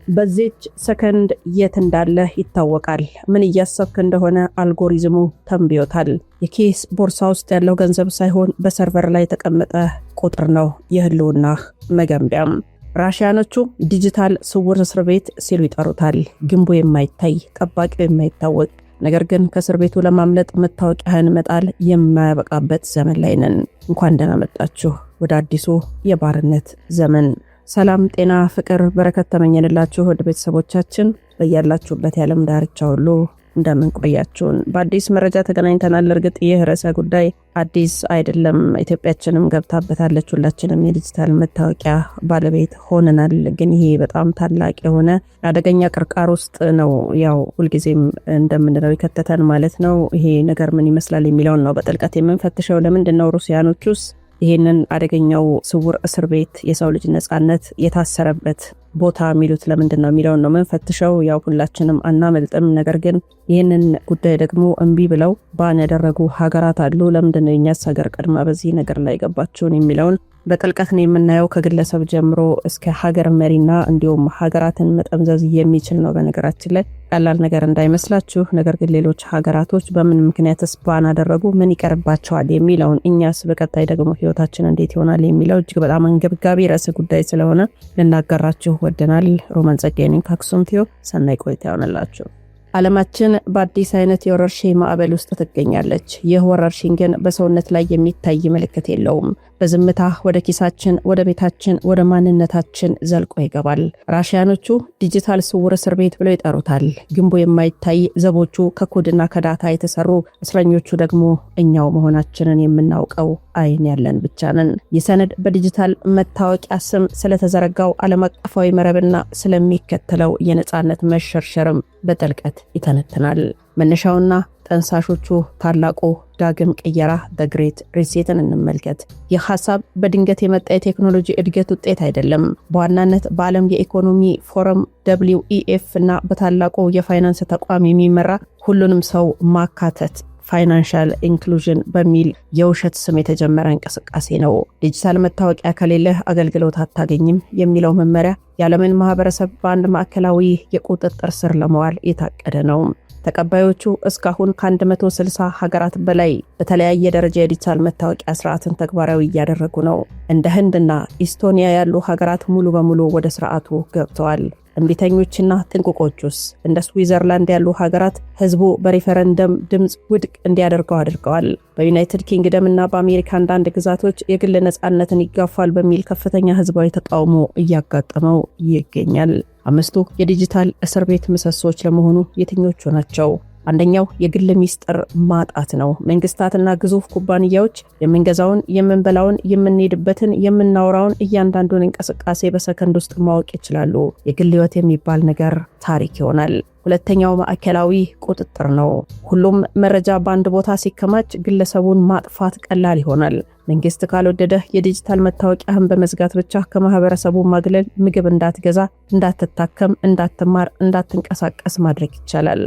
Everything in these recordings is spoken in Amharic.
በዚች ሰከንድ የት እንዳለ ይታወቃል። ምን እያሰብክ እንደሆነ አልጎሪዝሙ ተንብዮታል። የኬስ ቦርሳ ውስጥ ያለው ገንዘብ ሳይሆን በሰርቨር ላይ የተቀመጠ ቁጥር ነው የህልውና መገንቢያም። ራሽያኖቹ ዲጂታል ስውር እስር ቤት ሲሉ ይጠሩታል። ግንቡ የማይታይ ጠባቂው የማይታወቅ ነገር ግን ከእስር ቤቱ ለማምለጥ መታወቂያህን መጣል የማያበቃበት ዘመን ላይ ነን። እንኳን ደህና መጣችሁ ወደ አዲሱ የባርነት ዘመን። ሰላም፣ ጤና፣ ፍቅር፣ በረከት ተመኘንላችሁ ወደ ቤተሰቦቻችን በያላችሁበት የዓለም ዳርቻ ሁሉ እንደምን ቆያችሁን። በአዲስ መረጃ ተገናኝተናል። እርግጥ ይህ ርዕሰ ጉዳይ አዲስ አይደለም። ኢትዮጵያችንም ገብታበታለች። ሁላችንም የዲጂታል መታወቂያ ባለቤት ሆነናል። ግን ይሄ በጣም ታላቅ የሆነ አደገኛ ቅርቃር ውስጥ ነው ያው ሁልጊዜም እንደምንለው ይከተተን ማለት ነው። ይሄ ነገር ምን ይመስላል የሚለውን ነው በጥልቀት የምንፈትሸው። ለምንድን ነው ሩሲያኖቹስ ይሄንን አደገኛው ስውር እስር ቤት የሰው ልጅ ነጻነት የታሰረበት ቦታ የሚሉት ለምንድን ነው የሚለውን ነው መንፈትሸው። ያው ሁላችንም አናመልጥም። ነገር ግን ይህንን ጉዳይ ደግሞ እምቢ ብለው ባን ያደረጉ ሀገራት አሉ። ለምንድን ነው የኛስ ሀገር ቀድማ በዚህ ነገር ላይ ገባችሁን የሚለውን በጥልቀት ነው የምናየው። ከግለሰብ ጀምሮ እስከ ሀገር መሪና እንዲሁም ሀገራትን መጠምዘዝ የሚችል ነው። በነገራችን ላይ ቀላል ነገር እንዳይመስላችሁ። ነገር ግን ሌሎች ሀገራቶች በምን ምክንያትስ ባን አደረጉ፣ ምን ይቀርባቸዋል የሚለውን እኛስ በቀጣይ ደግሞ ህይወታችን እንዴት ይሆናል የሚለው እጅግ በጣም አንገብጋቢ ርዕሰ ጉዳይ ስለሆነ ልናገራችሁ ወደናል። ሮማን ጸጋዬ ነኝ ከአክሱም ቲዩብ። ሰናይ ቆይታ ይሆንላችሁ። ዓለማችን በአዲስ አይነት የወረርሽኝ ማዕበል ውስጥ ትገኛለች። ይህ ወረርሽኝ ግን በሰውነት ላይ የሚታይ ምልክት የለውም። በዝምታ ወደ ኪሳችን፣ ወደ ቤታችን፣ ወደ ማንነታችን ዘልቆ ይገባል። ራሽያኖቹ ዲጂታል ስውር እስር ቤት ብለው ይጠሩታል። ግንቡ የማይታይ፣ ዘቦቹ ከኮድና ከዳታ የተሰሩ፣ እስረኞቹ ደግሞ እኛው መሆናችንን የምናውቀው አይን ያለን ብቻ ነን። ይህ ሰነድ በዲጂታል መታወቂያ ስም ስለተዘረጋው ዓለም አቀፋዊ መረብና ስለሚከተለው የነጻነት መሸርሸርም በጥልቀት ይተነትናል። መነሻውና ጠንሳሾቹ ታላቁ ዳግም ቅየራ በግሬት ሪሴትን እንመልከት። ይህ ሐሳብ በድንገት የመጣ የቴክኖሎጂ እድገት ውጤት አይደለም። በዋናነት በዓለም የኢኮኖሚ ፎረም WEF እና በታላቁ የፋይናንስ ተቋም የሚመራ ሁሉንም ሰው ማካተት ፋይናንሻል ኢንክሉዥን በሚል የውሸት ስም የተጀመረ እንቅስቃሴ ነው። ዲጂታል መታወቂያ ከሌለህ አገልግሎት አታገኝም የሚለው መመሪያ የዓለምን ማህበረሰብ በአንድ ማዕከላዊ የቁጥጥር ስር ለመዋል የታቀደ ነው። ተቀባዮቹ እስካሁን ከ160 ሀገራት በላይ በተለያየ ደረጃ የዲጂታል መታወቂያ ስርዓትን ተግባራዊ እያደረጉ ነው። እንደ ህንድና ኢስቶኒያ ያሉ ሀገራት ሙሉ በሙሉ ወደ ስርዓቱ ገብተዋል። እምቢተኞችና ጥንቁቆቹስ እንደ ስዊዘርላንድ ያሉ ሀገራት ህዝቡ በሪፈረንደም ድምፅ ውድቅ እንዲያደርገው አድርገዋል። በዩናይትድ ኪንግደም እና በአሜሪካ አንዳንድ ግዛቶች የግል ነጻነትን ይጋፋል በሚል ከፍተኛ ህዝባዊ ተቃውሞ እያጋጠመው ይገኛል። 5ቱ የዲጂታል እስር ቤት ምሰሶች ለመሆኑ የትኞቹ ናቸው? አንደኛው የግል ሚስጥር ማጣት ነው። መንግስታትና ግዙፍ ኩባንያዎች የምንገዛውን፣ የምንበላውን፣ የምንሄድበትን፣ የምናወራውን እያንዳንዱን እንቅስቃሴ በሰከንድ ውስጥ ማወቅ ይችላሉ። የግል ህይወት የሚባል ነገር ታሪክ ይሆናል። ሁለተኛው ማዕከላዊ ቁጥጥር ነው። ሁሉም መረጃ በአንድ ቦታ ሲከማች ግለሰቡን ማጥፋት ቀላል ይሆናል። መንግስት ካልወደደ የዲጂታል መታወቂያህን በመዝጋት ብቻ ከማህበረሰቡ ማግለል፣ ምግብ እንዳትገዛ፣ እንዳትታከም፣ እንዳትማር፣ እንዳትንቀሳቀስ ማድረግ ይቻላል።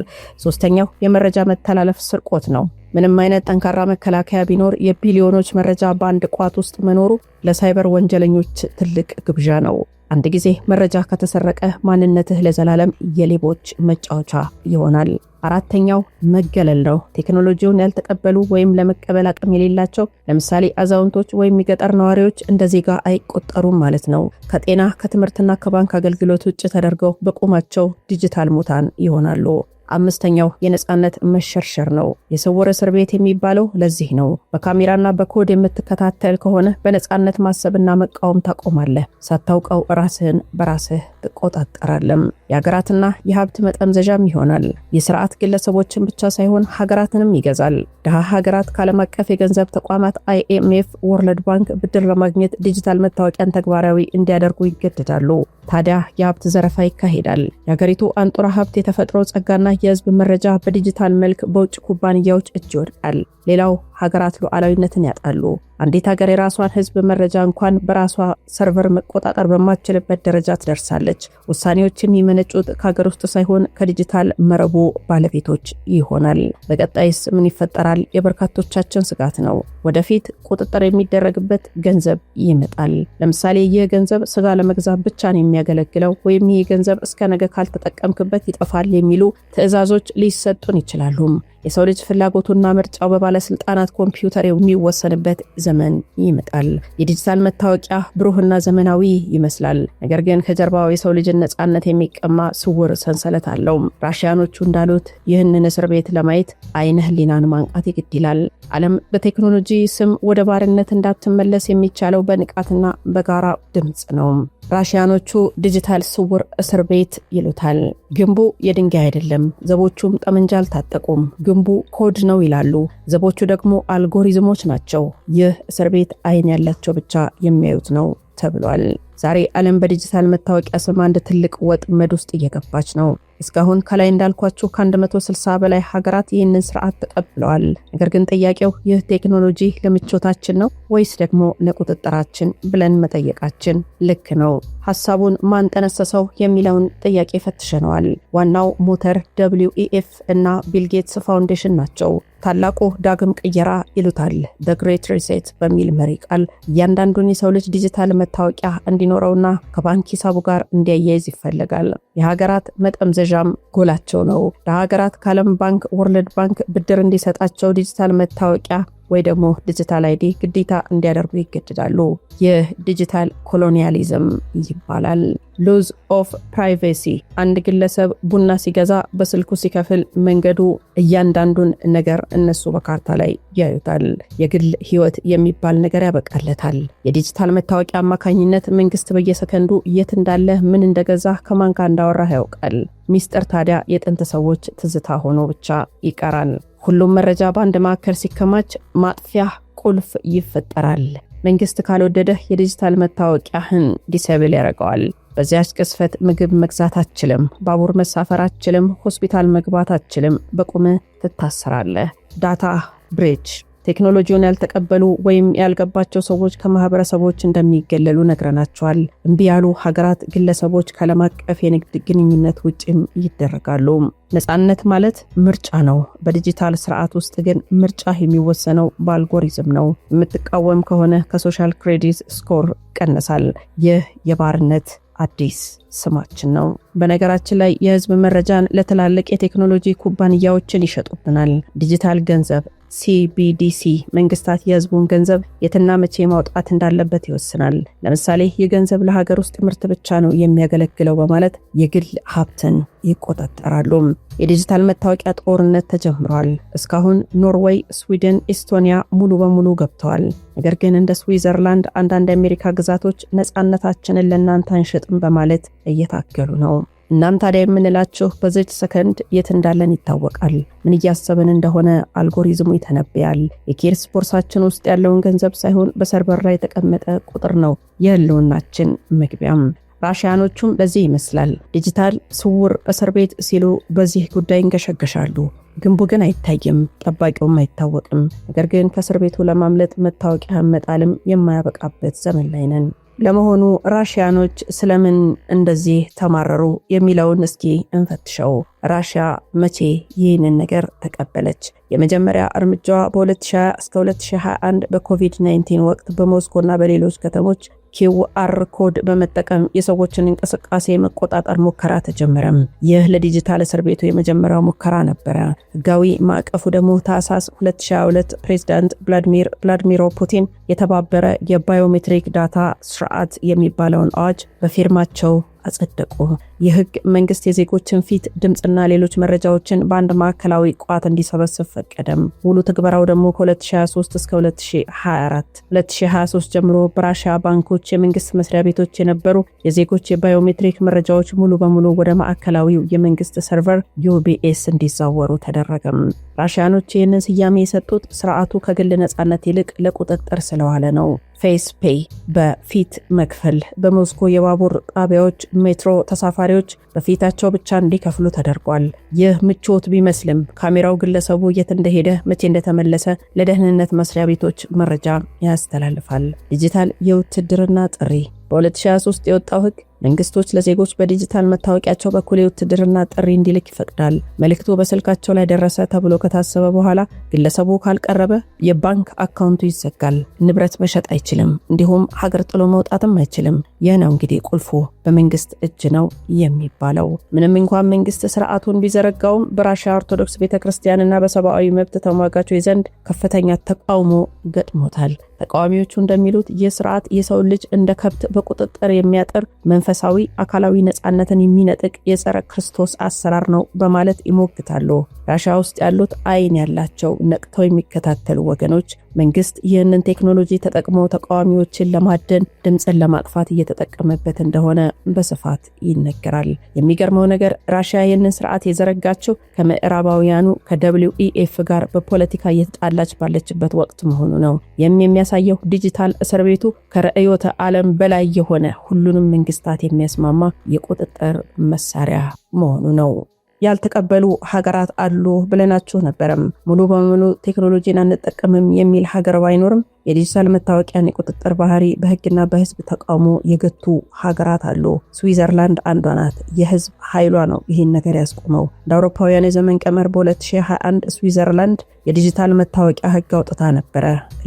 ሶስተኛው የመረጃ መተላለፍ ስርቆት ነው። ምንም አይነት ጠንካራ መከላከያ ቢኖር የቢሊዮኖች መረጃ በአንድ ቋት ውስጥ መኖሩ ለሳይበር ወንጀለኞች ትልቅ ግብዣ ነው። አንድ ጊዜ መረጃ ከተሰረቀ ማንነትህ ለዘላለም የሌቦች መጫወቻ ይሆናል። አራተኛው መገለል ነው። ቴክኖሎጂውን ያልተቀበሉ ወይም ለመቀበል አቅም የሌላቸው ለምሳሌ አዛውንቶች ወይም የገጠር ነዋሪዎች እንደ ዜጋ አይቆጠሩም ማለት ነው። ከጤና ከትምህርትና ከባንክ አገልግሎት ውጭ ተደርገው በቁማቸው ዲጂታል ሙታን ይሆናሉ። አምስተኛው የነጻነት መሸርሸር ነው። የስውር እስር ቤት የሚባለው ለዚህ ነው። በካሜራና በኮድ የምትከታተል ከሆነ በነጻነት ማሰብና መቃወም ታቆማለህ። ሳታውቀው ራስህን በራስህ ትቆጣጠራለህ። የሀገራትና የሀብት መጠምዘዣም ይሆናል። የስርዓት ግለሰቦችን ብቻ ሳይሆን ሀገራትንም ይገዛል። ድሃ ሀገራት ከዓለም አቀፍ የገንዘብ ተቋማት IMF፣ ወርልድ ባንክ ብድር ለማግኘት ዲጂታል መታወቂያን ተግባራዊ እንዲያደርጉ ይገደዳሉ። ታዲያ የሀብት ዘረፋ ይካሄዳል። የሀገሪቱ አንጡራ ሀብት፣ የተፈጥሮ ጸጋና የህዝብ መረጃ በዲጂታል መልክ በውጭ ኩባንያዎች እጅ ይወድቃል። ሌላው ሀገራት ሉዓላዊነትን ያጣሉ። አንዲት ሀገር የራሷን ህዝብ መረጃ እንኳን በራሷ ሰርቨር መቆጣጠር በማትችልበት ደረጃ ትደርሳለች። ውሳኔዎች የሚመነጩት ከሀገር ውስጥ ሳይሆን ከዲጂታል መረቡ ባለቤቶች ይሆናል። በቀጣይስ ምን ይፈጠራል? የበርካቶቻችን ስጋት ነው። ወደፊት ቁጥጥር የሚደረግበት ገንዘብ ይመጣል። ለምሳሌ ይህ ገንዘብ ስጋ ለመግዛት ብቻ ነው የሚያገለግለው ወይም ይህ ገንዘብ እስከ ነገ ካልተጠቀምክበት ይጠፋል የሚሉ ትዕዛዞች ሊሰጡን ይችላሉ። የሰው ልጅ ፍላጎቱና ምርጫው በባለስልጣናት ኮምፒውተር የሚወሰንበት ዘመን ይመጣል። የዲጂታል መታወቂያ ብሩህና ዘመናዊ ይመስላል፣ ነገር ግን ከጀርባው የሰው ልጅን ነጻነት የሚቀማ ስውር ሰንሰለት አለው። ራሽያኖቹ እንዳሉት ይህንን እስር ቤት ለማየት አይነ ህሊናን ማንቃት ይግድ ይላል። ዓለም በቴክኖሎጂ ስም ወደ ባርነት እንዳትመለስ የሚቻለው በንቃትና በጋራ ድምጽ ነው። ራሽያኖቹ ዲጂታል ስውር እስር ቤት ይሉታል። ግንቡ የድንጋይ አይደለም፣ ዘቦቹም ጠመንጃ አልታጠቁም። ግንቡ ኮድ ነው ይላሉ፣ ዘቦቹ ደግሞ አልጎሪዝሞች ናቸው። ይህ እስር ቤት አይን ያላቸው ብቻ የሚያዩት ነው ተብሏል። ዛሬ ዓለም በዲጂታል መታወቂያ ስም አንድ ትልቅ ወጥመድ ውስጥ እየገባች ነው። እስካሁን ከላይ እንዳልኳችሁ ከ160 በላይ ሀገራት ይህንን ስርዓት ተቀብለዋል። ነገር ግን ጥያቄው ይህ ቴክኖሎጂ ለምቾታችን ነው ወይስ ደግሞ ለቁጥጥራችን ብለን መጠየቃችን ልክ ነው። ሐሳቡን ማን ጠነሰሰው የሚለውን ጥያቄ ፈትሸነዋል። ዋናው ሞተር WEF እና ቢል ጌትስ ፋውንዴሽን ናቸው። ታላቁ ዳግም ቅየራ ይሉታል The Great Reset በሚል መሪ ቃል እያንዳንዱን የሰው ልጅ ዲጂታል መታወቂያ እንዲኖረውና ከባንክ ሂሳቡ ጋር እንዲያያይዝ ይፈልጋል። የሀገራት መጠምዘዣም ጎላቸው ነው። ለሀገራት ከዓለም ባንክ፣ ወርልድ ባንክ ብድር እንዲሰጣቸው ዲጂታል መታወቂያ ወይ ደግሞ ዲጂታል አይዲ ግዴታ እንዲያደርጉ ይገደዳሉ። ይህ ዲጂታል ኮሎኒያሊዝም ይባላል። ሉዝ ኦፍ ፕራይቬሲ። አንድ ግለሰብ ቡና ሲገዛ በስልኩ ሲከፍል መንገዱ እያንዳንዱን ነገር እነሱ በካርታ ላይ ያዩታል። የግል ህይወት የሚባል ነገር ያበቃለታል። የዲጂታል መታወቂያ አማካኝነት መንግስት በየሰከንዱ የት እንዳለ ምን እንደገዛ ከማን ጋር እንዳወራህ ያውቃል። ሚስጥር ታዲያ የጥንት ሰዎች ትዝታ ሆኖ ብቻ ይቀራል። ሁሉም መረጃ በአንድ ማዕከል ሲከማች ማጥፊያ ቁልፍ ይፈጠራል። መንግስት ካልወደደህ የዲጂታል መታወቂያህን ዲሴብል ያደርገዋል። በዚያች ቅስፈት ምግብ መግዛት አትችልም፣ ባቡር መሳፈር አትችልም፣ ሆስፒታል መግባት አትችልም፣ በቁምህ ትታሰራለህ። ዳታ ብሬች። ቴክኖሎጂውን ያልተቀበሉ ወይም ያልገባቸው ሰዎች ከማህበረሰቦች እንደሚገለሉ ነግረናቸዋል። እምቢ ያሉ ሀገራት፣ ግለሰቦች ከዓለም አቀፍ የንግድ ግንኙነት ውጭም ይደረጋሉ። ነጻነት ማለት ምርጫ ነው። በዲጂታል ስርዓት ውስጥ ግን ምርጫ የሚወሰነው በአልጎሪዝም ነው። የምትቃወም ከሆነ ከሶሻል ክሬዲት ስኮር ይቀነሳል። ይህ የባርነት አዲስ ስማችን ነው። በነገራችን ላይ የህዝብ መረጃን ለትላልቅ የቴክኖሎጂ ኩባንያዎችን ይሸጡብናል። ዲጂታል ገንዘብ CBDC መንግስታት የህዝቡን ገንዘብ የትና መቼ ማውጣት እንዳለበት ይወስናል። ለምሳሌ የገንዘብ ለሀገር ውስጥ ምርት ብቻ ነው የሚያገለግለው በማለት የግል ሀብትን ይቆጣጠራሉ። የዲጂታል መታወቂያ ጦርነት ተጀምሯል። እስካሁን ኖርዌይ፣ ስዊድን፣ ኤስቶኒያ ሙሉ በሙሉ ገብተዋል። ነገር ግን እንደ ስዊዘርላንድ አንዳንድ የአሜሪካ ግዛቶች ነጻነታችንን ለእናንተ አንሸጥም በማለት እየታገሉ ነው። እናም ታዲያ የምንላችሁ በዚች ሰከንድ የት እንዳለን ይታወቃል። ምን እያሰብን እንደሆነ አልጎሪዝሙ ይተነብያል። የኬርስ ቦርሳችን ውስጥ ያለውን ገንዘብ ሳይሆን በሰርቨር ላይ የተቀመጠ ቁጥር ነው የህልውናችን መግቢያም። ራሽያኖቹም ለዚህ ይመስላል። ዲጂታል ስውር እስር ቤት ሲሉ በዚህ ጉዳይ እንገሸገሻሉ። ግንቡ ግን አይታይም፣ ጠባቂውም አይታወቅም። ነገር ግን ከእስር ቤቱ ለማምለጥ መታወቂያ መጣልም የማያበቃበት ዘመን ላይ ነን። ለመሆኑ ራሽያኖች ስለምን እንደዚህ ተማረሩ የሚለውን እስኪ እንፈትሸው። ራሽያ መቼ ይህንን ነገር ተቀበለች? የመጀመሪያ እርምጃዋ በ2020 እስከ 2021 በኮቪድ-19 ወቅት በሞስኮና በሌሎች ከተሞች QR ኮድ በመጠቀም የሰዎችን እንቅስቃሴ መቆጣጠር ሙከራ ተጀመረም። ይህ ለዲጂታል እስር ቤቱ የመጀመሪያው ሙከራ ነበረ። ህጋዊ ማዕቀፉ ደግሞ ታህሳስ 2022 ፕሬዝዳንት ቭላዲሚር ፑቲን የተባበረ የባዮሜትሪክ ዳታ ስርዓት የሚባለውን አዋጅ በፊርማቸው አጸደቁ። የህግ መንግስት የዜጎችን ፊት፣ ድምጽና ሌሎች መረጃዎችን በአንድ ማዕከላዊ ቋት እንዲሰበስብ ፈቀደም። ሙሉ ትግበራው ደግሞ ከ2023 እስከ 2023 ጀምሮ በራሽያ ባንኮች፣ የመንግስት መስሪያ ቤቶች የነበሩ የዜጎች የባዮሜትሪክ መረጃዎች ሙሉ በሙሉ ወደ ማዕከላዊው የመንግስት ሰርቨር UBS እንዲዛወሩ ተደረገም። ራሽያኖች ይህንን ስያሜ የሰጡት ስርዓቱ ከግል ነጻነት ይልቅ ለቁጥጥር ስለዋለ ነው። ፌስ ፔይ በፊት መክፈል በሞስኮ የባቡር ጣቢያዎች ሜትሮ ተሳፋሪዎች በፊታቸው ብቻ እንዲከፍሉ ተደርጓል። ይህ ምቾት ቢመስልም ካሜራው ግለሰቡ የት እንደሄደ መቼ እንደተመለሰ ለደህንነት መስሪያ ቤቶች መረጃ ያስተላልፋል። ዲጂታል የውትድርና ጥሪ በ2023 የወጣው ሕግ መንግስቶች ለዜጎች በዲጂታል መታወቂያቸው በኩል የውትድርና ጥሪ እንዲልክ ይፈቅዳል። መልእክቱ በስልካቸው ላይ ደረሰ ተብሎ ከታሰበ በኋላ ግለሰቡ ካልቀረበ የባንክ አካውንቱ ይዘጋል። ንብረት መሸጥ አይችልም፣ እንዲሁም ሀገር ጥሎ መውጣትም አይችልም። ይህ ነው እንግዲህ ቁልፉ በመንግስት እጅ ነው የሚባለው። ምንም እንኳን መንግስት ስርዓቱን ቢዘረጋውም በራሽያ ኦርቶዶክስ ቤተክርስቲያንና በሰብአዊ መብት ተሟጋቾች ዘንድ ከፍተኛ ተቃውሞ ገጥሞታል። ተቃዋሚዎቹ እንደሚሉት ይህ ስርዓት የሰው ልጅ እንደ ከብት በቁጥጥር የሚያጥር መንፈሳዊ አካላዊ ነፃነትን የሚነጥቅ የጸረ ክርስቶስ አሰራር ነው በማለት ይሞግታሉ። ራሽያ ውስጥ ያሉት አይን ያላቸው ነቅተው የሚከታተሉ ወገኖች መንግስት ይህንን ቴክኖሎጂ ተጠቅሞ ተቃዋሚዎችን ለማደን ድምፅን ለማጥፋት እየተጠቀመበት እንደሆነ በስፋት ይነገራል። የሚገርመው ነገር ራሽያ ይህንን ስርዓት የዘረጋቸው ከምዕራባውያኑ ከWEF ጋር በፖለቲካ እየተጣላች ባለችበት ወቅት መሆኑ ነው። የሚያሳየው ዲጂታል እስር ቤቱ ከርዕዮተ ዓለም በላይ የሆነ ሁሉንም መንግስታት የሚያስማማ የቁጥጥር መሳሪያ መሆኑ ነው። ያልተቀበሉ ሀገራት አሉ ብለናችሁ ነበረም። ሙሉ በሙሉ ቴክኖሎጂን አንጠቀምም የሚል ሀገር ባይኖርም የዲጂታል መታወቂያን የቁጥጥር ባህሪ በህግና በህዝብ ተቃውሞ የገቱ ሀገራት አሉ። ስዊዘርላንድ አንዷ ናት። የህዝብ ኃይሏ ነው ይህን ነገር ያስቆመው። እንደ አውሮፓውያን የዘመን ቀመር በ2021 ስዊዘርላንድ የዲጂታል መታወቂያ ህግ አውጥታ ነበረ።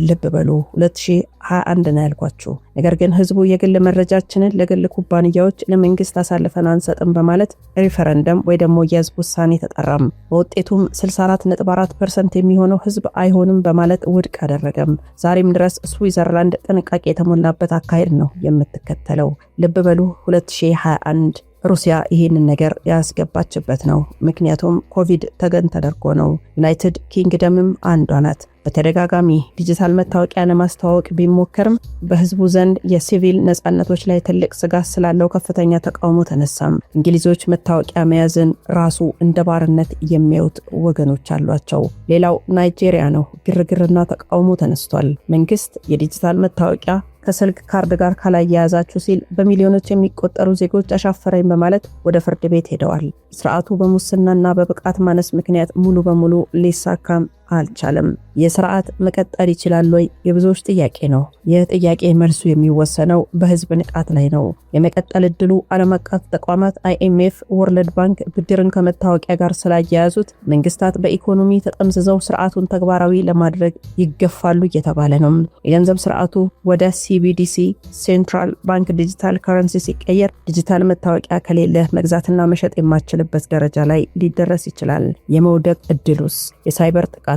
ልብ በሉ 2021 ነው ያልኳችሁ። ነገር ግን ህዝቡ የግል መረጃችንን ለግል ኩባንያዎች ለመንግስት አሳልፈን አንሰጥም በማለት ሪፈረንደም ወይ ደግሞ የህዝብ ውሳኔ ተጠራም። በውጤቱም 64.4% የሚሆነው ህዝብ አይሆንም በማለት ውድቅ አደረገም። ዛሬም ድረስ ስዊዘርላንድ ጥንቃቄ የተሞላበት አካሄድ ነው የምትከተለው። ልብ በሉ 2021 ሩሲያ ይህንን ነገር ያስገባችበት ነው። ምክንያቱም ኮቪድ ተገን ተደርጎ ነው። ዩናይትድ ኪንግደምም አንዷ ናት። በተደጋጋሚ ዲጂታል መታወቂያ ለማስተዋወቅ ቢሞከርም በህዝቡ ዘንድ የሲቪል ነፃነቶች ላይ ትልቅ ስጋት ስላለው ከፍተኛ ተቃውሞ ተነሳም። እንግሊዞች መታወቂያ መያዝን ራሱ እንደ ባርነት የሚያዩት ወገኖች አሏቸው። ሌላው ናይጄሪያ ነው። ግርግርና ተቃውሞ ተነስቷል። መንግስት የዲጂታል መታወቂያ ከስልክ ካርድ ጋር ካላያያዛችሁ ሲል በሚሊዮኖች የሚቆጠሩ ዜጎች አሻፈረኝ በማለት ወደ ፍርድ ቤት ሄደዋል። ስርዓቱ በሙስናና በብቃት ማነስ ምክንያት ሙሉ በሙሉ ሊሳካም አልቻለም። የስርዓት መቀጠል ይችላል ወይ? የብዙዎች ጥያቄ ነው። ይህ ጥያቄ መልሱ የሚወሰነው በህዝብ ንቃት ላይ ነው። የመቀጠል እድሉ ዓለም አቀፍ ተቋማት IMF፣ ወርልድ ባንክ ብድርን ከመታወቂያ ጋር ስላያያዙት መንግስታት በኢኮኖሚ ተጠምዝዘው ስርዓቱን ተግባራዊ ለማድረግ ይገፋሉ እየተባለ ነው። የገንዘብ ስርዓቱ ወደ CBDC ሴንትራል ባንክ ዲጂታል ከረንሲ ሲቀየር ዲጂታል መታወቂያ ከሌለ መግዛትና መሸጥ የማይችልበት ደረጃ ላይ ሊደረስ ይችላል። የመውደቅ እድሉስ? የሳይበር ጥቃቶች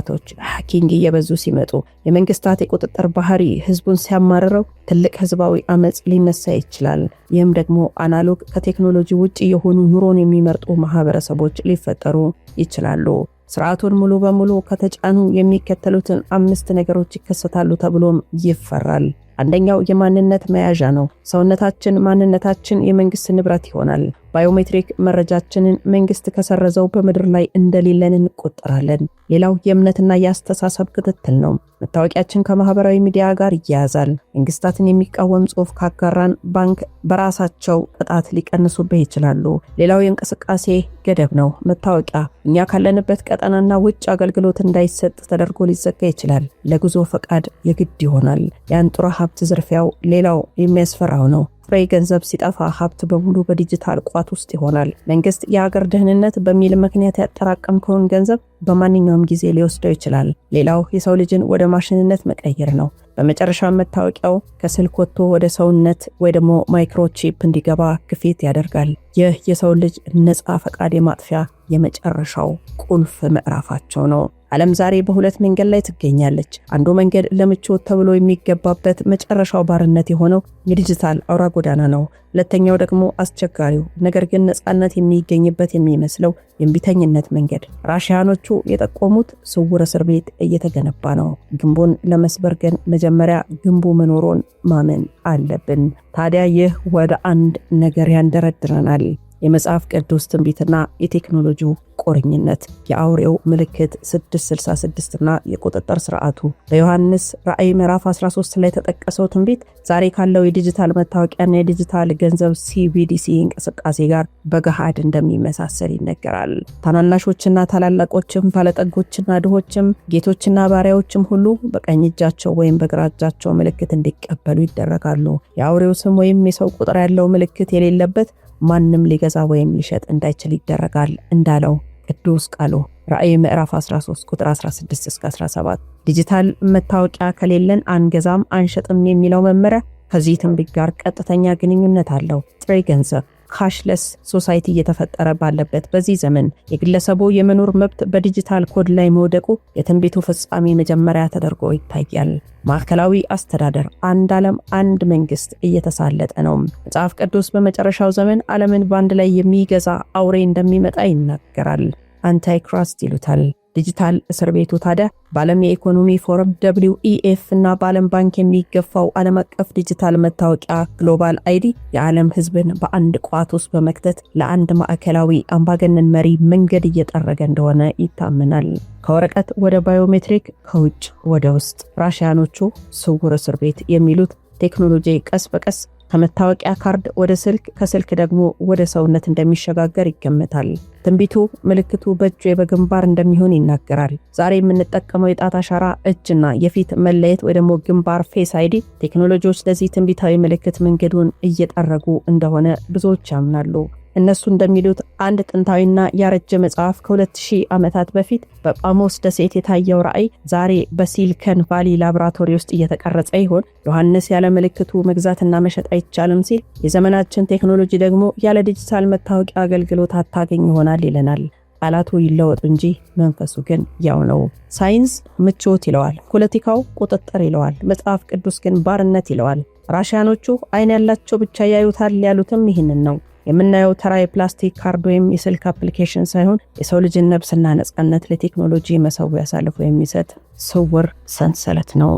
ሃኪንግ እየበዙ ሲመጡ የመንግስታት የቁጥጥር ባህሪ ህዝቡን ሲያማርረው ትልቅ ህዝባዊ አመጽ ሊነሳ ይችላል። ይህም ደግሞ አናሎግ ከቴክኖሎጂ ውጪ የሆኑ ኑሮን የሚመርጡ ማህበረሰቦች ሊፈጠሩ ይችላሉ። ስርዓቱን ሙሉ በሙሉ ከተጫኑ የሚከተሉትን 5 ነገሮች ይከሰታሉ ተብሎም ይፈራል። አንደኛው የማንነት መያዣ ነው። ሰውነታችን፣ ማንነታችን የመንግስት ንብረት ይሆናል። ባዮሜትሪክ መረጃችንን መንግስት ከሰረዘው በምድር ላይ እንደሌለን እንቆጠራለን። ሌላው የእምነትና የአስተሳሰብ ክትትል ነው። መታወቂያችን ከማህበራዊ ሚዲያ ጋር ይያያዛል። መንግስታትን የሚቃወም ጽሑፍ ካጋራን ባንክ በራሳቸው ቅጣት ሊቀንሱብህ ይችላሉ። ሌላው የእንቅስቃሴ ገደብ ነው። መታወቂያ እኛ ካለንበት ቀጠናና ውጭ አገልግሎት እንዳይሰጥ ተደርጎ ሊዘጋ ይችላል። ለጉዞ ፈቃድ የግድ ይሆናል። የአንጡራ ሀብት ዝርፊያው ሌላው የሚያስፈራው ነው። ፍሬ ገንዘብ ሲጠፋ ሀብት በሙሉ በዲጂታል ቋት ውስጥ ይሆናል። መንግስት የሀገር ደህንነት በሚል ምክንያት ያጠራቀምከውን ገንዘብ በማንኛውም ጊዜ ሊወስደው ይችላል። ሌላው የሰው ልጅን ወደ ማሽንነት መቀየር ነው። በመጨረሻ መታወቂያው ከስልክ ወጥቶ ወደ ሰውነት ወይ ደግሞ ማይክሮቺፕ እንዲገባ ግፊት ያደርጋል። ይህ የሰው ልጅ ነፃ ፈቃድ የማጥፊያ የመጨረሻው ቁልፍ ምዕራፋቸው ነው። ዓለም ዛሬ በሁለት መንገድ ላይ ትገኛለች። አንዱ መንገድ ለምቾት ተብሎ የሚገባበት መጨረሻው ባርነት የሆነው የዲጂታል አውራ ጎዳና ነው። ሁለተኛው ደግሞ አስቸጋሪው ነገር ግን ነፃነት የሚገኝበት የሚመስለው የእምቢተኝነት መንገድ። ራሽያኖቹ የጠቆሙት ስውር እስር ቤት እየተገነባ ነው። ግንቡን ለመስበር ግን መጀመሪያ ግንቡ መኖሩን ማመን አለብን። ታዲያ ይህ ወደ አንድ ነገር ያንደረድረናል። የመጽሐፍ ቅዱስ ትንቢትና የቴክኖሎጂው ቁርኝነት። የአውሬው ምልክት 666 እና የቁጥጥር ስርዓቱ። በዮሐንስ ራእይ ምዕራፍ 13 ላይ የተጠቀሰው ትንቢት ዛሬ ካለው የዲጂታል መታወቂያና የዲጂታል ገንዘብ CBDC እንቅስቃሴ ጋር በገሃድ እንደሚመሳሰል ይነገራል። ታናናሾችና ታላላቆችም፣ ባለጠጎችና ድሆችም፣ ጌቶችና ባሪያዎችም ሁሉ በቀኝ እጃቸው ወይም በግራ እጃቸው ምልክት እንዲቀበሉ ይደረጋሉ። የአውሬው ስም ወይም የሰው ቁጥር ያለው ምልክት የሌለበት ማንም ሊገዛ ወይም ሊሸጥ እንዳይችል ይደረጋል እንዳለው ቅዱስ ቃሉ ራእይ ምዕራፍ 13 ቁጥር 16 እስከ 17። ዲጂታል መታወቂያ ከሌለን አንገዛም አንሸጥም የሚለው መመሪያ ከዚህ ትንቢት ጋር ቀጥተኛ ግንኙነት አለው። ጥሬ ገንዘብ ካሽለስ ሶሳይቲ እየተፈጠረ ባለበት በዚህ ዘመን የግለሰቡ የመኖር መብት በዲጂታል ኮድ ላይ መውደቁ የትንቢቱ ፍጻሜ መጀመሪያ ተደርጎ ይታያል። ማዕከላዊ አስተዳደር፣ አንድ ዓለም፣ አንድ መንግስት እየተሳለጠ ነው። መጽሐፍ ቅዱስ በመጨረሻው ዘመን ዓለምን በአንድ ላይ የሚገዛ አውሬ እንደሚመጣ ይናገራል። አንታይክራስት ይሉታል። ዲጂታል እስር ቤቱ ታዲያ በዓለም የኢኮኖሚ ፎረም WEF እና በዓለም ባንክ የሚገፋው ዓለም አቀፍ ዲጂታል መታወቂያ ግሎባል ID የዓለም ሕዝብን በአንድ ቋት ውስጥ በመክተት ለአንድ ማዕከላዊ አምባገነን መሪ መንገድ እየጠረገ እንደሆነ ይታመናል። ከወረቀት ወደ ባዮሜትሪክ፣ ከውጭ ወደ ውስጥ። ራሽያኖቹ ስውር እስር ቤት የሚሉት ቴክኖሎጂ ቀስ በቀስ ከመታወቂያ ካርድ ወደ ስልክ፣ ከስልክ ደግሞ ወደ ሰውነት እንደሚሸጋገር ይገመታል። ትንቢቱ ምልክቱ በእጅ በግንባር እንደሚሆን ይናገራል። ዛሬ የምንጠቀመው የጣት አሻራ፣ እጅና የፊት መለየት ወይ ደግሞ ግንባር ፌስ ID ቴክኖሎጂዎች ለዚህ ትንቢታዊ ምልክት መንገዱን እየጠረጉ እንደሆነ ብዙዎች ያምናሉ። እነሱ እንደሚሉት አንድ ጥንታዊና ያረጀ መጽሐፍ ከ2000 ዓመታት በፊት በጳሞስ ደሴት የታየው ራእይ ዛሬ በሲሊከን ቫሊ ላቦራቶሪ ውስጥ እየተቀረጸ ይሆን? ዮሐንስ ያለ ምልክቱ መግዛትና መሸጥ አይቻልም ሲል፣ የዘመናችን ቴክኖሎጂ ደግሞ ያለ ዲጂታል መታወቂያ አገልግሎት አታገኝ ይሆናል ይለናል። ቃላቱ ይለወጡ እንጂ መንፈሱ ግን ያው ነው። ሳይንስ ምቾት ይለዋል፣ ፖለቲካው ቁጥጥር ይለዋል፣ መጽሐፍ ቅዱስ ግን ባርነት ይለዋል። ራሽያኖቹ አይን ያላቸው ብቻ ያዩታል ያሉትም ይህንን ነው። የምናየው ተራ የፕላስቲክ ካርድ ወይም የስልክ አፕሊኬሽን ሳይሆን የሰው ልጅን ነፍስና ነጻነት ለቴክኖሎጂ መሰዊያ አሳልፎ የሚሰጥ ስውር ሰንሰለት ነው።